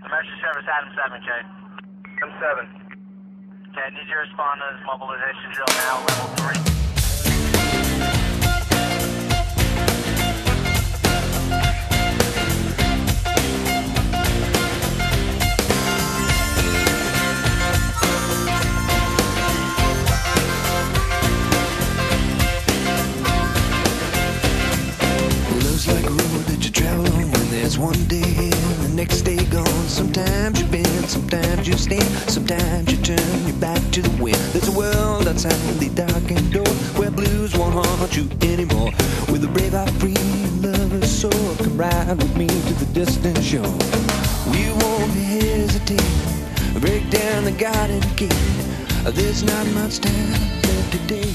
Emergency service, Adam 7, K. Adam 7. Okay, I need you to respond to this mobilization drill now, level 3. Like a road that you travel on when there's one day here and the next day gone. Sometimes you bend, sometimes you stand, sometimes you turn your back to the wind. There's a world outside the darkened door where blues won't haunt you anymore. With a brave heart free and lover's soul, come ride with me to the distant shore. We won't hesitate, break down the garden gate. There's not much time left today.